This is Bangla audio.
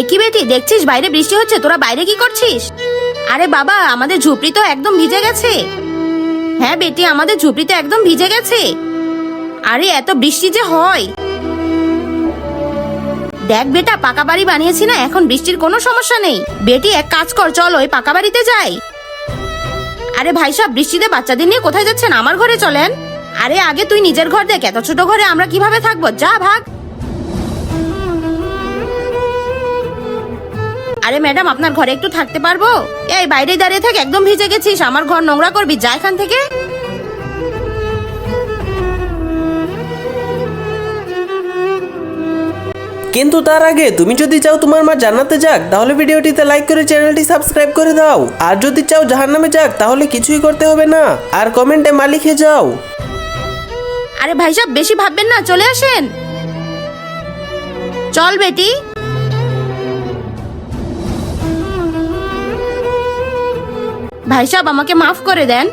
একই বেটি, দেখছিস বাইরে বৃষ্টি হচ্ছে, তোরা বাইরে কি করছিস? আরে বাবা, আমাদের ঝুপড়ি তো একদম ভিজে গেছে। হ্যাঁ বেটি, আমাদের ঝুপড়ি তো একদম ভিজে গেছে। আরে এত বৃষ্টি যে হয়। দেখ বেটা, পাকা বাড়ি বানিয়েছি না, এখন বৃষ্টির কোনো সমস্যা নেই। বেটি এক কাজ কর, চল ওই পাকা বাড়িতে যাই। আরে ভাই সাহেব, বৃষ্টিতে বাচ্চাদের নিয়ে কোথায় যাচ্ছেন? আমার ঘরে চলেন। আরে আগে তুই নিজের ঘর দেখ, এত ছোট ঘরে আমরা কিভাবে থাকবো? যা ভাগ। আরে ম্যাডাম, আপনার ঘরে একটু থাকতে পারবো? এই বাইরে দাঁড়িয়ে থাক, একদম ভিজে গেছিস, আমার ঘর নোংরা করবি, যা এখান থেকে। কিন্তু তার আগে তুমি যদি চাও তোমার মা জান্নাতে যাক, তাহলে ভিডিওটিতে লাইক করে চ্যানেলটি সাবস্ক্রাইব করে দাও। আর যদি চাও জাহান্নামে যাক, তাহলে কিছুই করতে হবে না, আর কমেন্টে মা লিখে যাও। আরে ভাই সাহেব, বেশি ভাববেন না, চলে আসেন। চল বেটি। ভাই সাহেব, আমাকে মাফ করে দেন।